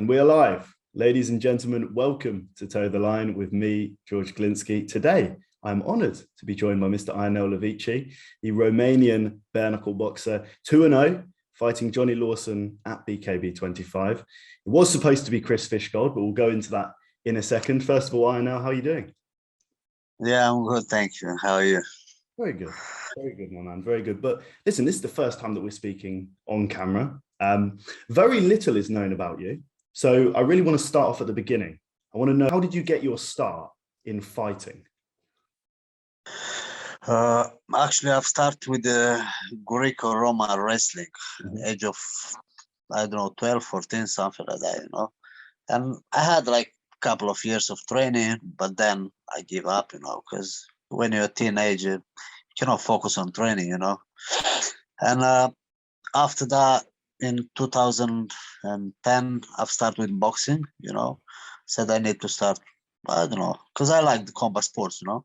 And we are live. Ladies and gentlemen, welcome to Toe the Line with me, George Glinsky. Today, I'm honoured to be joined by Mr. Ionel Levitchi, the Romanian bare-knuckle boxer, 2-0, fighting Jonny Lawson at BKB 25. It was supposed to be Chris Fishgold, but we'll go into that in a second. First of all, Ionel, how are you doing? Yeah, I'm good, thank you. How are you? Very good. Very good, my man. Very good. But listen, this is the first time that we're speaking on camera. Very little is known about you. So I really want to start off at the beginning. I want to know, how did you get your start in fighting? Actually, I've started with the Greco-Roman wrestling, age of, I don't know, 12, 14, something like that, you know. And I had like a couple of years of training, but then I give up, you know, because when you're a teenager, you cannot focus on training, you know. And after that, in 2010, I've started with boxing, you know. Said I need to start, I don't know, because I like the combat sports, you know.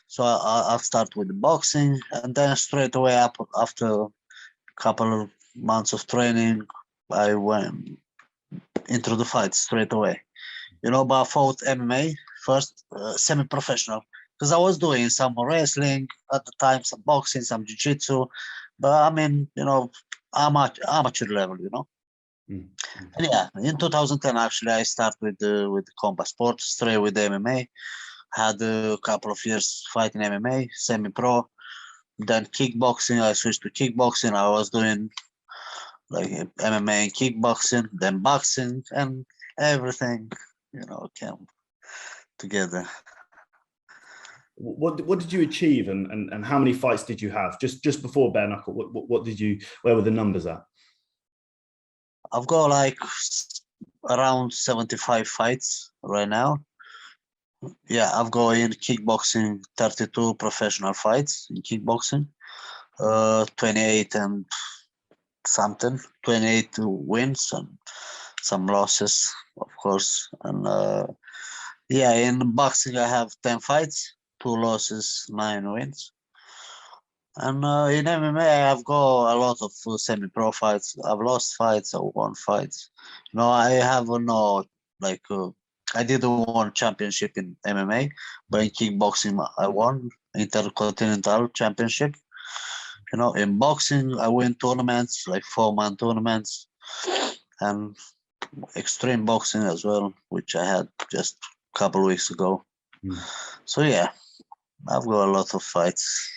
So I've started with the boxing, and then straight away up after a couple of months of training, I went into the fight straight away. You know, but I fought MMA first, semi-professional, because I was doing some wrestling at the time, some boxing, some jiu-jitsu, but I mean, you know, amateur level, you know. And yeah, in 2010, actually, I started with the combat sport, straight with MMA. Had a couple of years fighting MMA, semi-pro. Then kickboxing, I switched to kickboxing. I was doing like MMA and kickboxing, then boxing, and everything, you know, came together. What did you achieve, and how many fights did you have just before bare-knuckle? What did you? Where were the numbers at? I've got like around 75 fights right now. Yeah, I've got in kickboxing 32 professional fights in kickboxing, 28 and something, 28 wins and some losses, of course. And yeah, in boxing I have 10 fights, 2 losses, 9 wins. And in MMA I've got a lot of semi-pro fights. I've lost fights, I've won fights. You know, I have no like. I didn't won championship in MMA, but in kickboxing I won Intercontinental Championship. You know, in boxing I win tournaments, like 4-man tournaments, and extreme boxing as well, which I had just a couple of weeks ago. So yeah, I've got a lot of fights.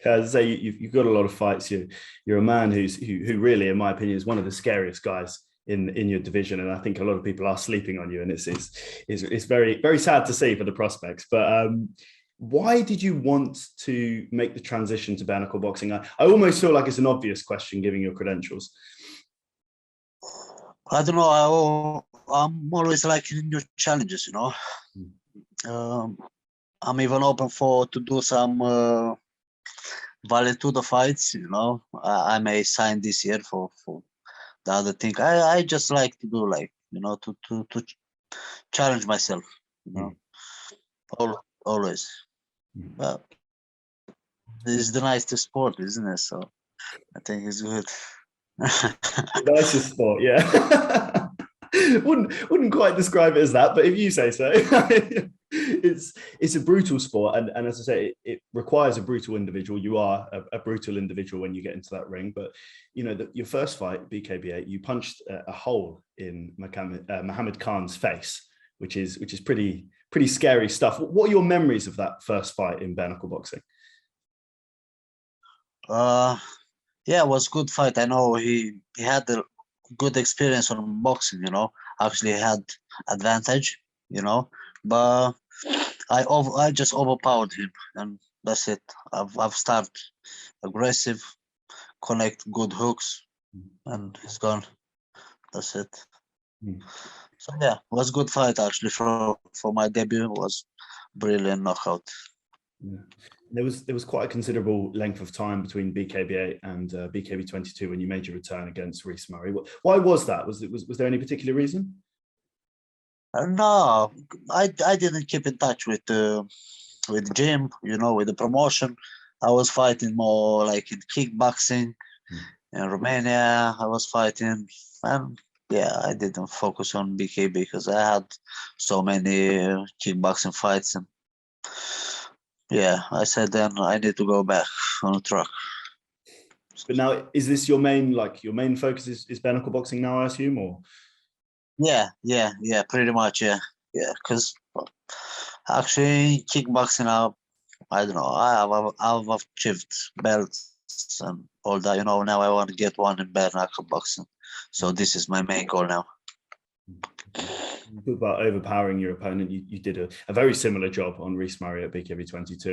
As I say, you've got a lot of fights. You're a man who really, in my opinion, is one of the scariest guys in your division, and I think a lot of people are sleeping on you, and it's very, very sad to see for the prospects. But why did you want to make the transition to bare-knuckle boxing? I almost feel like it's an obvious question given your credentials. I don't know. I'm always liking new challenges, you know. I'm even open to do some Valetudo fights, you know. I may sign this year for the other thing. I just like to do, like, you know, to challenge myself, you know. Always. But it's the nicest sport, isn't it? So I think it's good. Nicest sport, yeah. wouldn't quite describe it as that, but if you say so. It's a brutal sport, and as I say, it requires a brutal individual. You are a brutal individual when you get into that ring. But you know, your first fight, BKB8, you punched a hole in Muhammad Khan's face, which is pretty scary stuff. What are your memories of that first fight in bare-knuckle boxing? Yeah, it was a good fight. I know he had a good experience on boxing, you know. Actually, he had advantage, you know, but I just overpowered him, and that's it. I've started aggressive, connect good hooks, and he's gone. That's it. So yeah, it was a good fight actually. For my debut, it was brilliant knockout. Yeah. There was quite a considerable length of time between BKB8 and BKB 22 when you made your return against Rhys Murray. Why was that? Was there any particular reason? No, I didn't keep in touch with Jim, you know, with the promotion. I was fighting more like in kickboxing. In Romania, I was fighting, and yeah, I didn't focus on BKB because I had so many kickboxing fights, and yeah, I said then I need to go back on the track. But now, is this your main, like your main focus is bare-knuckle boxing now, I assume, or? Yeah, pretty much, yeah. Because actually kickboxing, I don't know, I've achieved belts and all that, you know. Now I want to get one in bare-knuckle boxing, so this is my main goal now. You talk about overpowering your opponent. You did a very similar job on Reece Murray at BKB 22.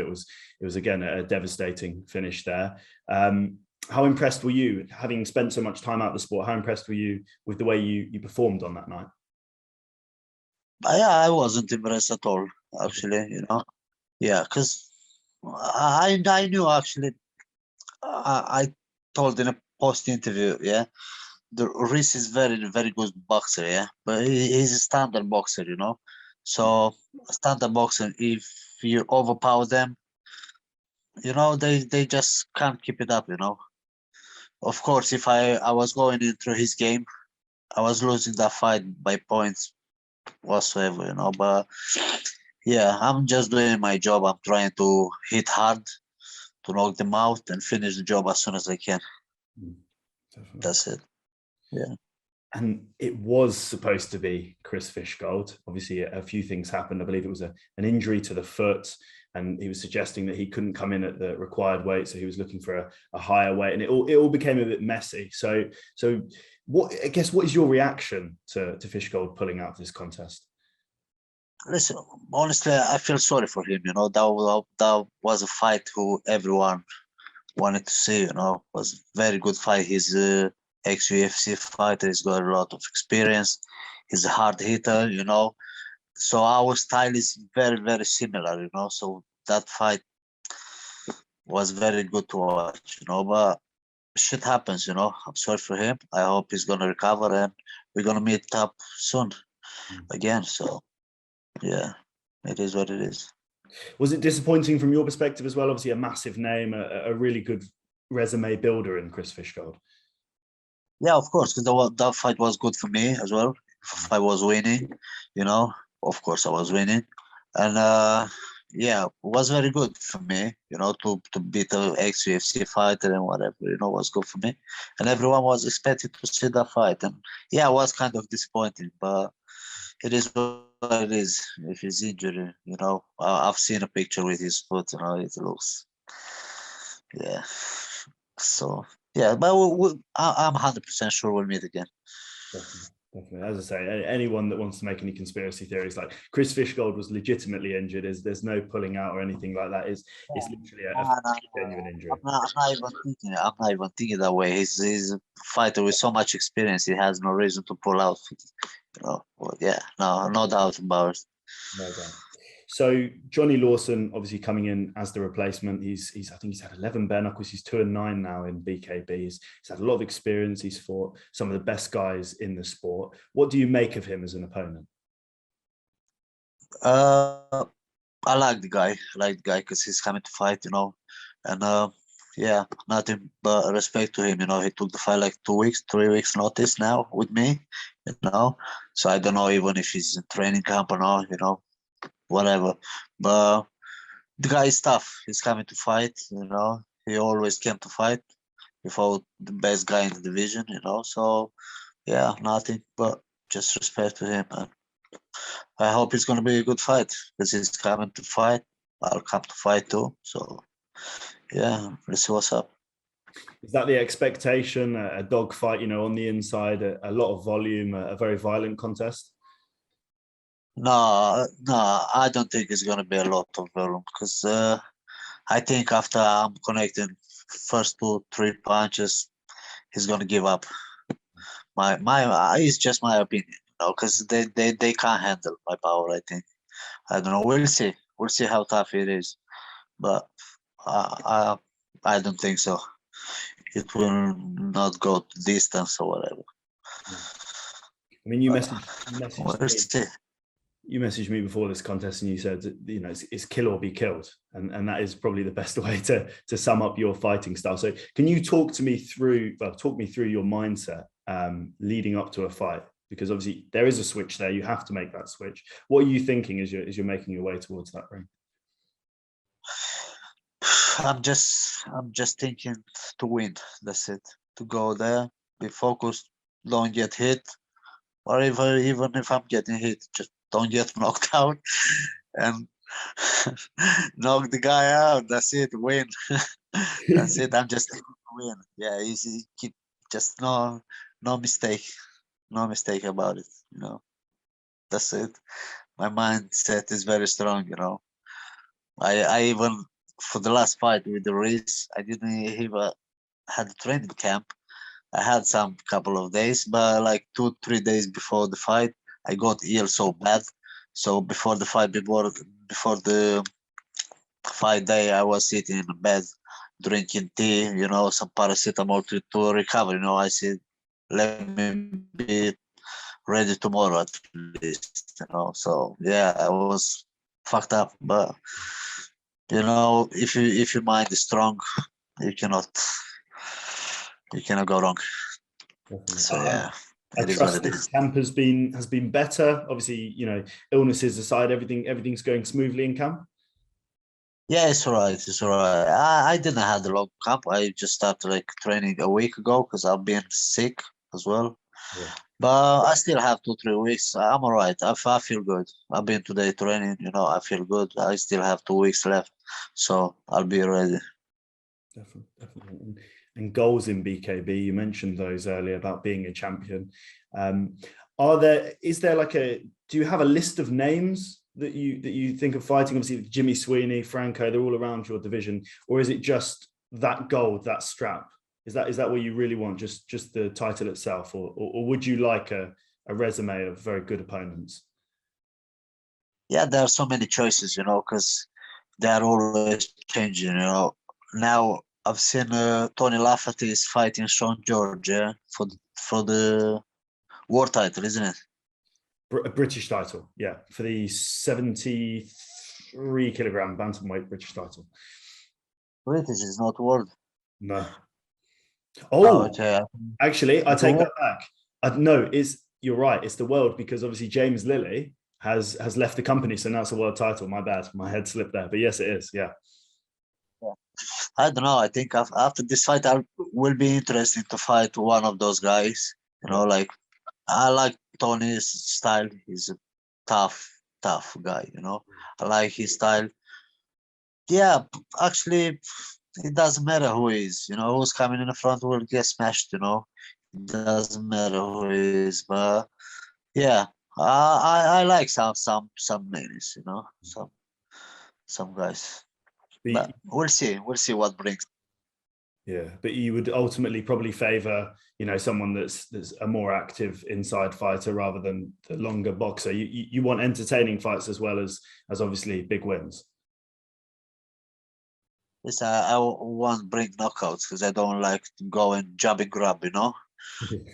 It was again a devastating finish there. How impressed were you, having spent so much time out the sport? How impressed were you with the way you performed on that night? I wasn't impressed at all, actually, you know. Yeah, because I knew actually. I told in a post interview, yeah, the Reese is very good boxer, yeah, but he's a standard boxer, you know. So standard boxer, if you overpower them, you know, they just can't keep it up, you know. Of course, if I was going into his game, I was losing that fight by points whatsoever, you know. But yeah, I'm just doing my job. I'm trying to hit hard to knock them out and finish the job as soon as I can. Definitely. That's it. Yeah. And it was supposed to be Chris Fishgold. Obviously, a few things happened. I believe it was an injury to the foot, and he was suggesting that he couldn't come in at the required weight, so he was looking for a higher weight, and it all became a bit messy. So what, I guess, what is your reaction to Fishgold pulling out of this contest? Listen, honestly, I feel sorry for him. You know, that was a fight who everyone wanted to see. You know, it was a very good fight. He's a ex-UFC fighter. He's got a lot of experience. He's a hard hitter. You know, so our style is very similar. You know, so that fight was very good to watch. You know, but shit happens. You know, I'm sorry for him. I hope he's gonna recover and we're gonna meet up soon again. So yeah, it is what it is. Was it disappointing from your perspective as well? Obviously, a massive name, a really good resume builder in Chris Fishgold. Yeah, of course, because that fight was good for me as well. If I was winning, you know, of course I was winning, and yeah, it was very good for me, you know, to beat an ex-UFC fighter and whatever, you know, was good for me, and everyone was expected to see that fight, and yeah, it was kind of disappointing, but it is what it is. If he's injured, you know, I've seen a picture with his foot, you know, it looks, yeah, so. Yeah, but I'm 100% sure we'll meet again. Definitely. As I say, anyone that wants to make any conspiracy theories, like Chris Fishgold was legitimately injured, there's no pulling out or anything like that. It's literally a genuine injury. I'm not even thinking. I'm not even thinking that way. He's a fighter with so much experience. He has no reason to pull out. You know. Well, yeah, no doubt about it. No doubt. So Jonny Lawson, obviously coming in as the replacement, he's I think he's had 11 bare knuckles. He's 2-9 now in BKB. He's had a lot of experience. He's fought some of the best guys in the sport. What do you make of him as an opponent? I like the guy. I like the guy because he's coming to fight, you know, and yeah, nothing but respect to him. You know, he took the fight like 2 weeks, 3 weeks notice now with me, you know. So I don't know even if he's in training camp or not, you know, whatever. But the guy is tough. He's coming to fight, you know. He always came to fight. He fought the best guy in the division, you know. So yeah, nothing but just respect to him, man. I hope it's gonna be a good fight because he's coming to fight. I'll come to fight too. So yeah, let's see what's up. Is that the expectation? A dog fight, you know, on the inside, a lot of volume, a very violent contest? No, I don't think it's gonna be a lot of volume because I think after I'm connecting first 2-3 punches, he's gonna give up. It's just my opinion, you know, because they can't handle my power. I think. I don't know. We'll see. We'll see how tough it is, but I don't think so. It will not go to distance or whatever. I mean, you We'll messaged see. You messaged me before this contest and you said, it's kill or be killed. And that is probably the best way to sum up your fighting style. So can you talk me through your mindset leading up to a fight? Because obviously there is a switch there. You have to make that switch. What are you thinking as you're making your way towards that ring? I'm just thinking to win. That's it. To go there, be focused, don't get hit, or even if I'm getting hit, just don't get knocked out and knock the guy out. That's it. Win. That's it. I'm just thinking to win. Yeah, easy. Keep just no mistake. No mistake about it. That's it. My mindset is very strong. I even for the last fight with the Reese, I didn't even had a training camp. I had some couple of days, but like 2-3 days before the fight, I got ill so bad. So before the fight, before the fight day, I was sitting in bed drinking tea, some paracetamol to recover. I said, let me be ready tomorrow at least. So yeah, I was fucked up, but if your mind is strong, you cannot go wrong. So yeah, I it is what trust it this is. camp has been better. Obviously, illnesses aside, everything's going smoothly in camp. Yeah, it's all right. It's all right. I didn't have the long camp. I just started like training a week ago because I've been sick as well. Yeah. But I still have 2-3 weeks. I'm all right. I feel good. I've been today training. I feel good. I still have 2 weeks left, so I'll be ready. Definitely. And goals in BKB, you mentioned those earlier about being a champion. Do you have a list of names that you think of fighting? Obviously Jimmy Sweeney, Franco, they're all around your division, or is it just that gold, that strap? Is that what you really want, just the title itself, or would you like a resume of very good opponents? Yeah, there are so many choices, because they're always changing. Now I've seen Tony Lafferty is fighting Sean George, yeah, for the war title, isn't it? A British title, yeah, for the 73 kilogram bantamweight British title. British is not world. No. Okay. Actually, I take that back. You're right. It's the world, because obviously James Lilly has left the company, so now it's a world title. My bad, my head slipped there. But yes, it is. Yeah. I don't know. I think after this fight, I will be interesting to fight one of those guys. Like I like Tony's style. He's a tough guy. I like his style. Yeah, actually, it doesn't matter who he is. Who's coming in the front will get smashed. It doesn't matter who he is. But yeah, I like some names. Some guys. But we'll see what brings. Yeah, but you would ultimately probably favor, someone that's a more active inside fighter rather than the longer boxer. You want entertaining fights as well as obviously big wins. Yes, I won't bring knockouts because I don't like to go and jab and grab.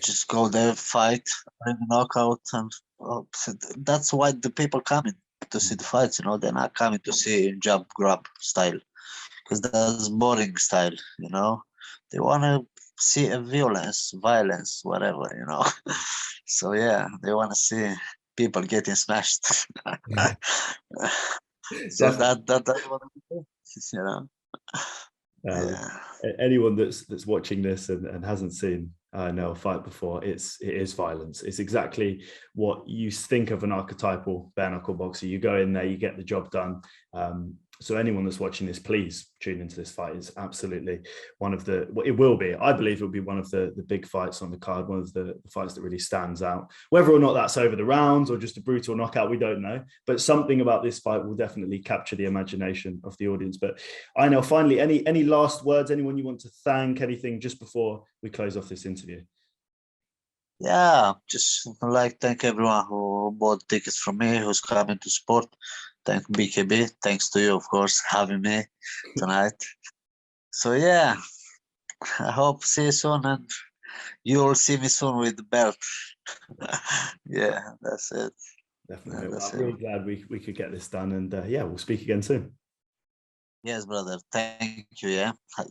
Just go there, fight, bring a knockout, and so that's why the people coming to see the fights. They're not coming to see jab grab style because that's boring style. They want to see a violence, whatever. So yeah, they want to see people getting smashed. So that's what Yeah. Anyone that's watching this and hasn't seen Ionel fight before, it is violence. It's exactly what you think of an archetypal bare-knuckle boxer. You go in there, you get the job done. So anyone that's watching this, please tune into this fight. It's absolutely it will be, I believe it'll be one of the big fights on the card, one of the fights that really stands out. Whether or not that's over the rounds or just a brutal knockout, we don't know. But something about this fight will definitely capture the imagination of the audience. But I know, finally, any last words, anyone you want to thank, anything just before we close off this interview? Yeah, just thank everyone who bought tickets from me, who's coming to support. Thank BKB. Thanks to you, of course, having me tonight. So yeah, I hope see you soon, and you will see me soon with the belt. Yeah, that's it. Definitely. That's I'm really glad we could get this done, and yeah, we'll speak again soon. Yes, brother. Thank you. Yeah.